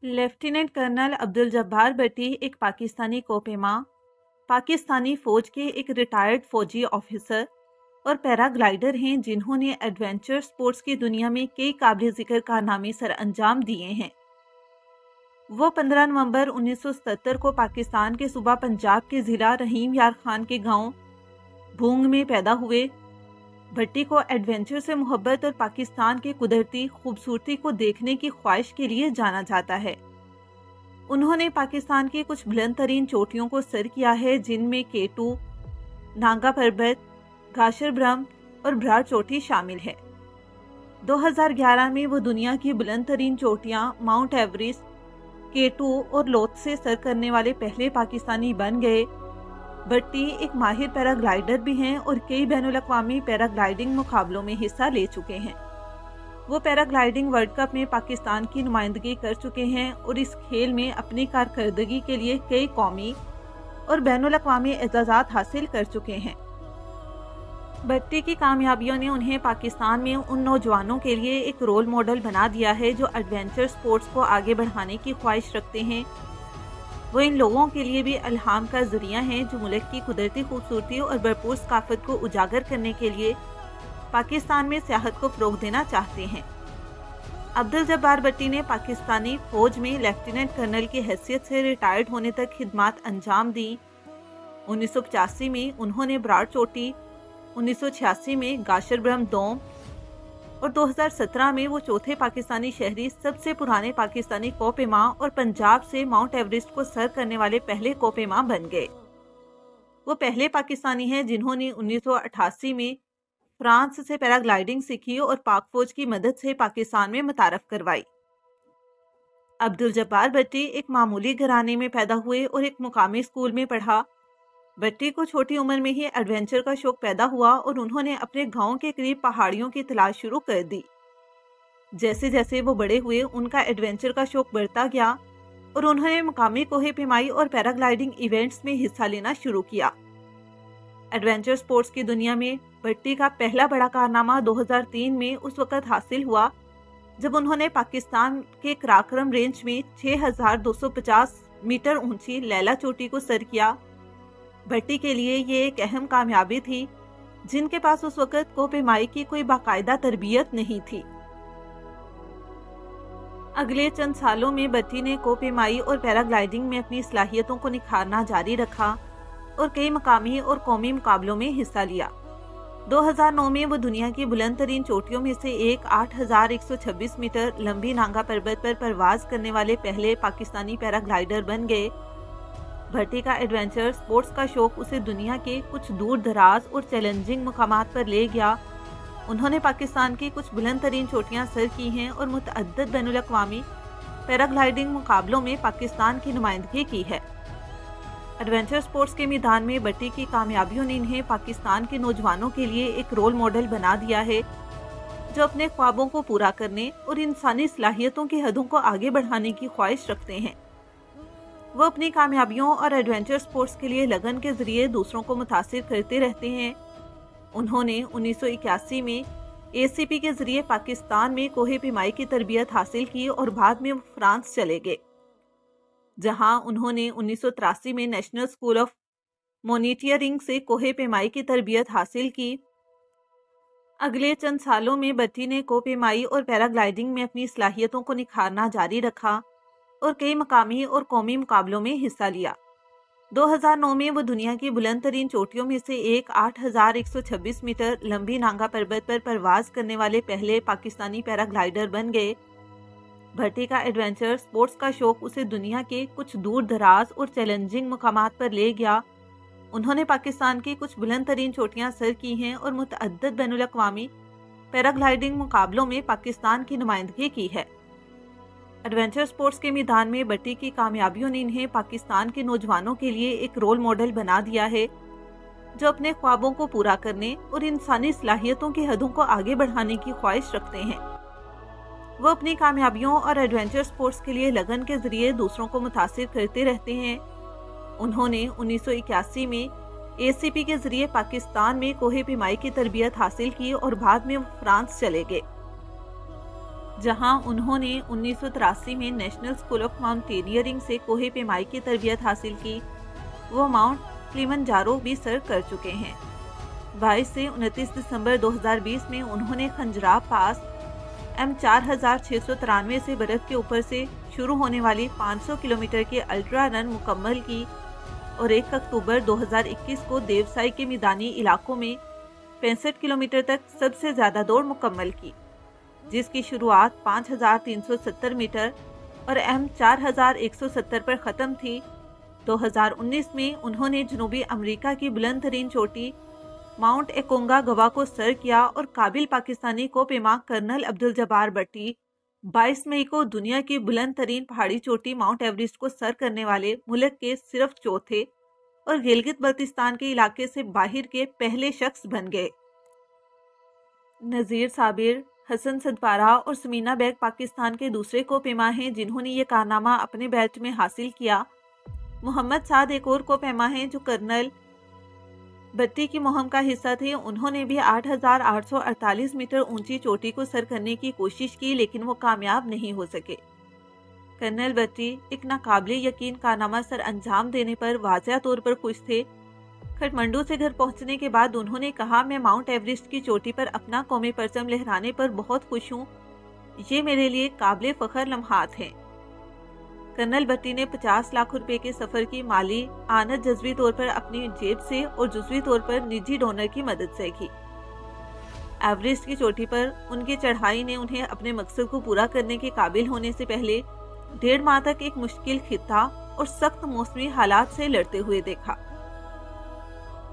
Lieutenant colonel Abdul Jabbar भट्टी एक पाकिस्तानी कोपेमा, पाकिस्तानी फ़ौज के एक रिटायर्ड फ़ौजी ऑफिसर और पैराग्लाइडर हैं जिन्होंने एडवेंचर स्पोर्ट्स की दुनिया में कई काबिल ज़िक्र कारनामे सर अंजाम दिए हैं। वो 15 नवंबर 1977 को पाकिस्तान के सूबा पंजाब के ज़िला रहीम यार खान के गांव भूंग में पैदा हुए। भट्टी को एडवेंचर से मोहब्बत और पाकिस्तान के कुदरती खूबसूरती को देखने की ख्वाहिश के लिए जाना जाता है। उन्होंने पाकिस्तान की कुछ बुलंद तरीन चोटियों को सर किया है, जिनमें K2, नांगा पर्वत, घाशर ब्रह्म और ब्रार चोटी शामिल है। 2011 में वो दुनिया की बुलंद तरीन चोटियां माउंट एवरेस्ट, K2 और लोथ से सर करने वाले पहले पाकिस्तानी बन गए। भट्टी एक माहिर पैराग्लाइडर भी हैं और कई बैनुल-अक़वामी पैराग्लाइडिंग मुकाबलों में हिस्सा ले चुके हैं। वो पैराग्लाइडिंग वर्ल्ड कप में पाकिस्तान की नुमाइंदगी कर चुके हैं और इस खेल में अपनी कारकर्दगी के लिए कई कौमी और बैनुल-अक़वामी एजाज़ात हासिल कर चुके हैं। भट्टी की कामयाबियों ने उन्हें पाकिस्तान में उन नौजवानों के लिए एक रोल मॉडल बना दिया है जो एडवेंचर स्पोर्ट्स को आगे बढ़ाने की ख्वाहिश रखते हैं। वो इन लोगों के लिए भी इल्हाम का ज़रिया हैं जो मुल्क की कुदरती खूबसूरती और भरपूर सकाफत को उजागर करने के लिए पाकिस्तान में सियाहत को फ़रोग़ देना चाहते हैं। अब्दुल जब्बार भट्टी ने पाकिस्तानी फ़ौज में लेफ्टिनेंट कर्नल की हैसियत से रिटायर्ड होने तक खिदमात अंजाम दी। 1985 में उन्होंने ब्रार चोटी, 1986 में घाशर ब्रह्म डोम और 2017 में वो चौथे पाकिस्तानी शहरी, सबसे पुराने पाकिस्तानी कोपेमा और पंजाब से माउंट एवरेस्ट को सर करने वाले पहले कोपेमा बन गए। वो पहले पाकिस्तानी हैं जिन्होंने 1988 में फ्रांस से पैराग्लाइडिंग सीखी और पाक फौज की मदद से पाकिस्तान में मुतारफ करवाई। अब्दुल जब्बार भट्टी एक मामूली घराने में पैदा हुए और एक मुकामी स्कूल में पढ़ा। भट्टी को छोटी उम्र में ही एडवेंचर का शौक पैदा हुआ और उन्होंने अपने गांव के करीब पहाड़ियों की तलाश शुरू कर दी। जैसे जैसे वो बड़े हुए, उनका एडवेंचर का शौक बढ़ता गया और उन्होंने मुकामी कोहे पिमाई और पैराग्लाइडिंग इवेंट्स में हिस्सा लेना शुरू किया। एडवेंचर स्पोर्ट्स की दुनिया में भट्टी का पहला बड़ा कारनामा 2003 में उस वक़्त हासिल हुआ जब उन्होंने पाकिस्तान के कराक्रम रेंज में 6250 मीटर ऊंची लैला चोटी को सर किया। भट्टी के लिए ये एक अहम कामयाबी थी, जिनके पास उस वक़्त कोपेमाई की कोई बाकायदा तरबियत नहीं थी। अगले चंद सालों में भट्टी ने कोपेमाई और पैराग्लाइडिंग में अपनी सलाहियतों को निखारना जारी रखा और कई मकामी और कौमी मुकाबलों में हिस्सा लिया। 2009 में वो दुनिया की बुलंद तरीन चोटियों में से एक 8126 मीटर लंबी नांगा पर्वत पर परवाज करने वाले पहले पाकिस्तानी पैराग्लाइडर बन गए। भट्टी का एडवेंचर स्पोर्ट्स का शौक उसे दुनिया के कुछ दूर दराज और चैलेंजिंग मुकामात पर ले गया। उन्होंने पाकिस्तान की कुछ बुलंद तरीन चोटियां सर की हैं और मुतअद्दिद बैनुल-अक़वामी पैराग्लाइडिंग मुकाबलों में पाकिस्तान की नुमाइंदगी की है। एडवेंचर स्पोर्ट्स के मैदान में भट्टी की कामयाबियों ने इन्हें पाकिस्तान के नौजवानों के लिए एक रोल मॉडल बना दिया है जो अपने ख्वाबों को पूरा करने और इंसानी सलाहियतों की हदों को आगे बढ़ाने की ख्वाहिश रखते हैं। वो अपनी कामयाबियों और एडवेंचर स्पोर्ट्स के लिए लगन के जरिए दूसरों को मुतासिर करते रहते हैं। उन्होंने 1981 में ACP के जरिए पाकिस्तान में कोहे पिमाई की तरबियत हासिल की और बाद में फ्रांस चले गए, जहां उन्होंने 1983 में नेशनल स्कूल ऑफ मॉनिटरिंग से कोहे पिमाई की तरबियत हासिल की। अगले चंद सालों में भट्टी ने कोपेमाई और पैराग्लाइडिंग में अपनी सलाहियतों को निखारना जारी रखा और कई मकामी और कौमी मुकाबलों में हिस्सा लिया। 2009 में वो दुनिया की बुलंद तरीन चोटियों में से एक 8126 मीटर लंबी नांगा पर्वत पर परवाज करने वाले पहले पाकिस्तानी पैराग्लाइडर बन गए। भट्टी का एडवेंचर स्पोर्ट्स का शौक उसे दुनिया के कुछ दूर दराज और चैलेंजिंग मुकामात पर ले गया। उन्होंने पाकिस्तान की कुछ बुलंद तरीन चोटियां सर की हैं और मुतअद्दिद बैनुल-अक़वामी पैराग्लाइडिंग मुकाबलों में पाकिस्तान की नुमाइंदगी की है। एडवेंचर स्पोर्ट्स के मैदान में भट्टी की कामयाबियों ने इन्हें पाकिस्तान के नौजवानों के लिए एक रोल मॉडल बना दिया है जो अपने ख्वाबों को पूरा करने और इंसानी सलाहियतों की हदों को आगे बढ़ाने की ख्वाहिश रखते हैं। वो अपनी कामयाबियों और एडवेंचर स्पोर्ट्स के लिए लगन के जरिए दूसरों को मुतासिर करते रहते हैं। उन्होंने 1981 में ACP के जरिए पाकिस्तान में कोहे पिमाई की तरबियत हासिल की और बाद में फ्रांस चले गए, जहां उन्होंने 1983 में नेशनल स्कूल ऑफ माउंटेनियरिंग से कोहे पेमाई की तरबियत हासिल की। वो माउंट किलिमंजारो भी सर कर चुके हैं। 22 से 29 दिसंबर 2020 में उन्होंने खंजराब पास M4693 से बर्फ के ऊपर से शुरू होने वाली 500 किलोमीटर की अल्ट्रा रन मुकम्मल की और 1 अक्टूबर 2021 को देवसाई के मैदानी इलाकों में 65 किलोमीटर तक सबसे ज़्यादा दौड़ मुकम्मल की, जिसकी शुरुआत 5370 मीटर और M4170 पर ख़त्म थी। 2019 में उन्होंने जनूबी अमेरिका की बुलंद तरीन चोटी माउंट एकोंगागवा को सर किया और काबिल पाकिस्तानी को पेमा कर्नल अब्दुल जब्बार भट्टी 22 मई को दुनिया की बुलंद तरीन पहाड़ी चोटी माउंट एवरेस्ट को सर करने वाले मुल्क के सिर्फ चौथे और गिलगित बल्तिस्तान के इलाके से बाहर के पहले शख्स बन गए। नज़ीर साबिर, हसन सदपारा और समीना बेग पाकिस्तान के दूसरे को पेमा हैं जिन्होंने ये कारनामा अपने बेल्ट में हासिल किया। मोहम्मद साद एक और को पेमा हैं जो कर्नल भट्टी की मुहिम का हिस्सा थे। उन्होंने भी 8848 मीटर ऊंची चोटी को सर करने की कोशिश की, लेकिन वो कामयाब नहीं हो सके। कर्नल भट्टी एक नाकाबिले यकीन कारनामा सर अंजाम देने पर वाज़ह तौर पर खुश थे। काठमांडू से घर पहुंचने के बाद उन्होंने कहा, मैं माउंट एवरेस्ट की चोटी पर अपना कौमी परचम लहराने पर बहुत खुश हूँ। ये मेरे लिए काबिले फ़ख्र लम्हात हैं। कर्नल भट्टी ने 50 लाख रुपए के सफर की माली आनत जज्वी तौर पर अपनी जेब से और जुज़वी तौर पर निजी डोनर की मदद से की। एवरेस्ट की चोटी पर उनकी चढ़ाई ने उन्हें अपने मकसद को पूरा करने के काबिल होने से पहले 1.5 माह तक एक मुश्किल खित्ता और सख्त मौसमी हालात से लड़ते हुए देखा।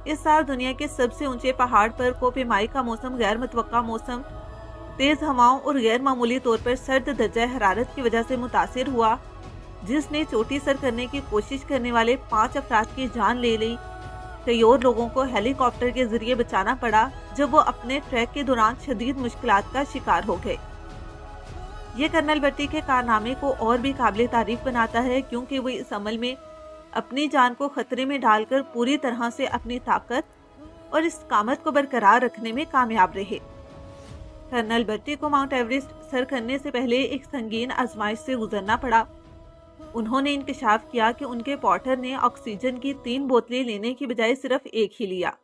इस साल दुनिया के सबसे ऊंचे पहाड़ पर कोपेमाई का मौसम गैर मुतवक्का मौसम, तेज हवाओं और गैर मामूली तौर पर सर्द दर्जा हरारत की वजह से मुतासिर हुआ, जिसने चोटी सर करने की कोशिश करने वाले 5 अफराद की जान ले ली। कई और लोगों को हेलीकॉप्टर के जरिए बचाना पड़ा जब वो अपने ट्रैक के दौरान शदीद मुश्किलात का शिकार हो गए। ये कर्नल भट्टी के कारनामे को और भी काबिल तारीफ बनाता है, क्योंकि वो इस अमल में अपनी जान को खतरे में डालकर पूरी तरह से अपनी ताकत और इस्कामत को बरकरार रखने में कामयाब रहे। कर्नल भट्टी को माउंट एवरेस्ट सर करने से पहले एक संगीन आजमाइश से गुजरना पड़ा। उन्होंने इंकशाफ किया कि उनके पॉटर ने ऑक्सीजन की 3 बोतलें लेने की बजाय सिर्फ एक ही लिया,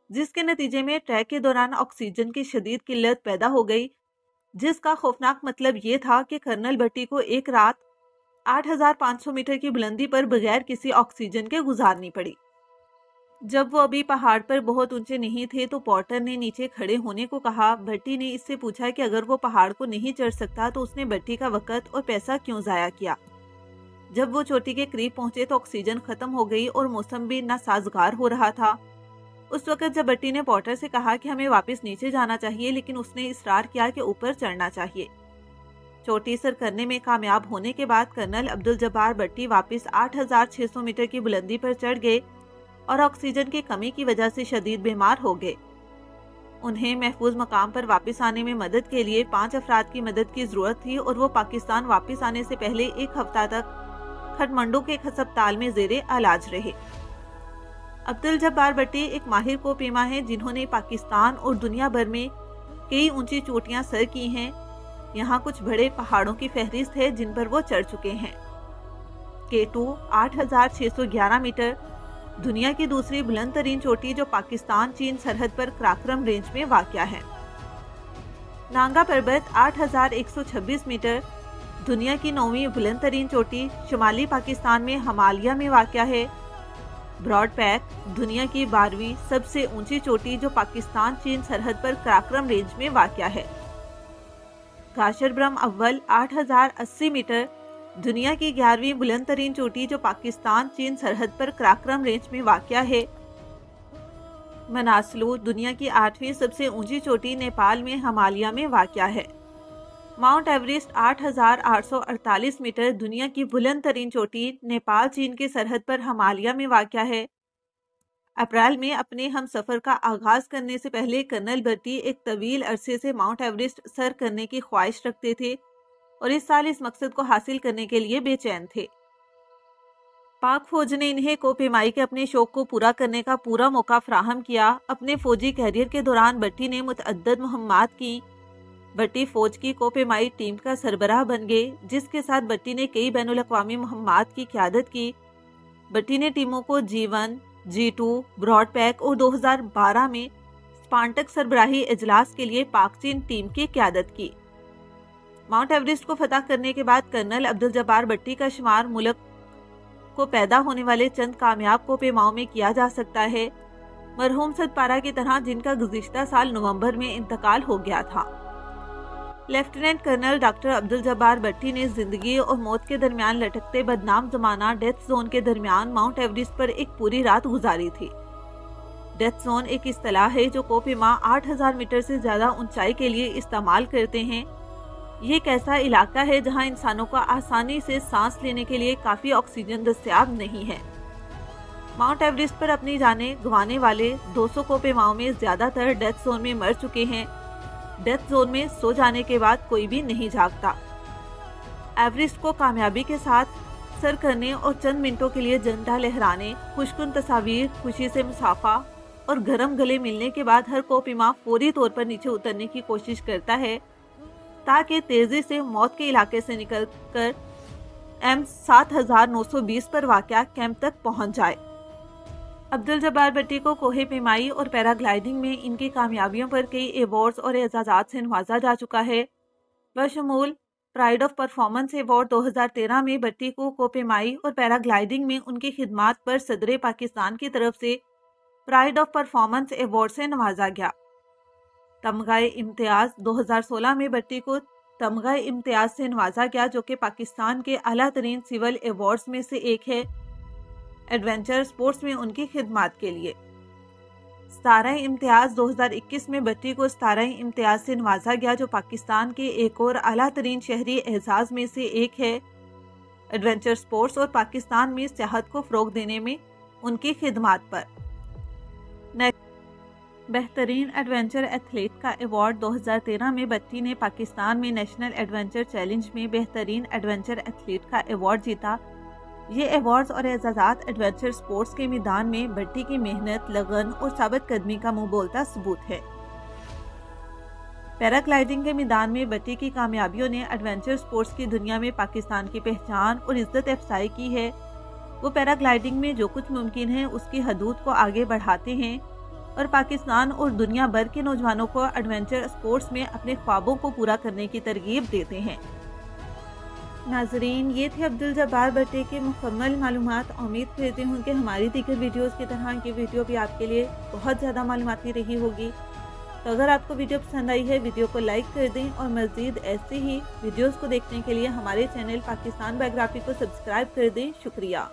जिसके नतीजे में ट्रैक के दौरान ऑक्सीजन की शदीद किल्लत पैदा हो गई, जिसका खौफनाक मतलब ये था कि कर्नल भट्टी को एक रात 8500 मीटर की बुलंदी पर बगैर किसी ऑक्सीजन के गुजारनी पड़ी। जब वो अभी पहाड़ पर बहुत ऊंचे नहीं थे तो पॉटर ने नीचे खड़े होने को कहा। भट्टी ने इससे पूछा कि अगर वो पहाड़ को नहीं चढ़ सकता तो उसने भट्टी का वक्त और पैसा क्यों जाया किया। जब वो चोटी के करीब पहुंचे तो ऑक्सीजन खत्म हो गई और मौसम भी नासाजगार हो रहा था। उस वक्त जब भट्टी ने पॉटर से कहा कि हमें वापस नीचे जाना चाहिए, लेकिन उसने इसरार किया कि ऊपर चढ़ना चाहिए। चोटी सर करने में कामयाब होने के बाद कर्नल अब्दुल जब्बार भट्टी वापस 8600 मीटर की बुलंदी पर चढ़ गए और ऑक्सीजन की कमी की वजह से शदीद बीमार हो गए। उन्हें महफूज मकाम पर वापस आने में मदद के लिए 5 अफराद की मदद की जरूरत थी और वो पाकिस्तान वापस आने से पहले 1 हफ्ता तक काठमांडू के एक अस्पताल में जेरे इलाज रहे। अब्दुल जब्बार भट्टी एक माहिर कोपेमा हैं जिन्होंने पाकिस्तान और दुनिया भर में कई ऊंची चोटियां सर की हैं। यहाँ कुछ बड़े पहाड़ों की फहरिस्त है जिन पर वो चढ़ चुके हैं। K2 8611 मीटर, दुनिया की दूसरी बुलंद तरीन चोटी जो पाकिस्तान चीन सरहद पर कराक्रम रेंज में वाक़या है। नांगा पर्वत 8126 मीटर, दुनिया की 9वीं बुलंद तरीन चोटी शुमाली पाकिस्तान में हिमालय में वाक़या है। ब्रॉड पैक, दुनिया की 12वीं सबसे ऊंची चोटी जो पाकिस्तान चीन सरहद पर कराक्रम रेंज में वाक़या है। काशर ब्रह्म अव्वल 8080 मीटर, दुनिया की 11वीं बुलंद तरीन चोटी जो पाकिस्तान चीन सरहद पर कराक्रम रेंज में वाक़या है। मनासलू, दुनिया की 8वीं सबसे ऊंची चोटी नेपाल में हिमालय में वाक़या है। माउंट एवरेस्ट 8848 मीटर, दुनिया की बुलंद तरीन चोटी नेपाल चीन की सरहद पर हिमालय में वाक़या है। अप्रैल में अपने हम सफ़र का आगाज़ करने से पहले कर्नल भट्टी एक तवील अरसे से माउंट एवरेस्ट सर करने की ख्वाहिश रखते थे और इस साल इस मकसद को हासिल करने के लिए बेचैन थे। पाक फौज ने इन्हें कोपेमाई के अपने शौक को पूरा करने का पूरा मौका फराहम किया। अपने फौजी कैरियर के दौरान भट्टी ने मुतअद्दिद मुहिम्मात की, بٹی فوج کی کوپیمائی ٹیم کا سربراہ بن گئے، جس کے ساتھ بٹی نے کئی بین الاقوامی مہمات کی قیادت کی۔ بٹی نے ٹیموں کو G1، G2، براڈ پیک اور 2012 میں اسپارٹک سربراہی اجلاس کے لیے پاک چین ٹیم کی قیادت کی۔ ماؤنٹ ایوریسٹ کو فتح کرنے کے بعد کرنل عبدالجبار بٹی کا شمار ملک کو پیدا ہونے والے چند کامیاب کوپیماؤں میں کیا جا سکتا ہے، مرحوم سد پارہ کی طرح جن کا گزشتہ سال نومبر میں انتقال ہو گیا تھا۔ لیفٹیننٹ کرنل ڈاکٹر عبدالجبار بٹی نے زندگی اور موت کے درمیان لٹکتے بدنام زمانہ ڈیتھ زون کے درمیان ماؤنٹ ایوریسٹ پر ایک پوری رات گزاری تھی۔ ڈیتھ زون ایک اصطلاح ہے جو کوپیما 8000 میٹر سے زیادہ اونچائی کے لیے استعمال کرتے ہیں۔ یہ ایک ایسا علاقہ ہے جہاں انسانوں کو آسانی سے سانس لینے کے لیے کافی آکسیجن دستیاب نہیں ہے۔ ماؤنٹ ایوریسٹ پر اپنی جانیں گنوانے والے 200 کوپیماؤں میں زیادہ تر ڈیتھ زون میں مر چکے ہیں۔ ڈیتھ زون میں سو جانے کے بعد کوئی بھی نہیں جاگتا۔ ایوریسٹ کو کامیابی کے ساتھ سر کرنے اور چند منٹوں کے لیے جھنڈا لہرانے، خوشکن تصاویر، خوشی سے مصافحہ اور گرم گلے ملنے کے بعد ہر کوپیما فوری طور پر نیچے اترنے کی کوشش کرتا ہے تاکہ تیزی سے موت کے علاقے سے نکل کر M7920 پر واقع کیمپ تک پہنچ جائے۔ عبدالجبار بٹی کو کوہ پیمائی اور پیراگلائیڈنگ میں ان کی کامیابیوں پر کئی ایوارڈز اور اعزازات سے نوازا جا چکا ہے، بشمول پرائڈ آف پرفارمنس ایوارڈ 2013 میں بٹی کو کوپیمائی اور پیراگلائیڈنگ میں ان کی خدمات پر صدر پاکستان کی طرف سے پرائڈ آف پرفارمنس ایوارڈ سے نوازا گیا۔ تمغہ امتیاز 2016 میں بٹی کو تمغہ امتیاز سے نوازا گیا، جو کہ پاکستان کے اعلیٰ ترین سول ایوارڈز میں سے ایک ہے، ایڈونچر سپورٹس میں ان کی خدمات کے لیے۔ ستارہ امتیاز 2021 میں بٹی کو ستارہ امتیاز سے نوازا گیا، جو پاکستان کے ایک اور اعلیٰ ترین شہری اعزاز میں سے ایک ہے، ایڈونچر سپورٹس اور پاکستان میں سیاحت کو فروغ دینے میں ان کی خدمات پر۔ بہترین ایڈونچر ایتھلیٹ کا ایوارڈ 2013 میں بٹی نے پاکستان میں نیشنل ایڈونچر چیلنج میں بہترین ایڈونچر ایتھلیٹ کا ایوارڈ جیتا۔ یہ ایوارڈز اور اعزازات ایڈونچر سپورٹس کے میدان میں بٹی کی محنت، لگن اور ثابت قدمی کا منہ بولتا ثبوت ہے۔ پیراگلائیڈنگ کے میدان میں بٹی کی کامیابیوں نے ایڈونچر سپورٹس کی دنیا میں پاکستان کی پہچان اور عزت افزائی کی ہے۔ وہ پیراگلائیڈنگ میں جو کچھ ممکن ہے اس کی حدود کو آگے بڑھاتے ہیں اور پاکستان اور دنیا بھر کے نوجوانوں کو ایڈونچر سپورٹس میں اپنے خوابوں کو پورا کرنے کی ترغیب دیتے ہیں۔ ناظرین، یہ تھے عبدالجبار بٹی کے مکمل معلومات۔ امید کرتی ہوں کہ ہماری دیگر ویڈیوز کی طرح کی ویڈیو بھی آپ کے لیے بہت زیادہ معلوماتی رہی ہوگی۔ تو اگر آپ کو ویڈیو پسند آئی ہے، ویڈیو کو لائک کر دیں اور مزید ایسے ہی ویڈیوز کو دیکھنے کے لیے ہمارے چینل پاکستان بایوگرافی کو سبسکرائب کر دیں۔ شکریہ۔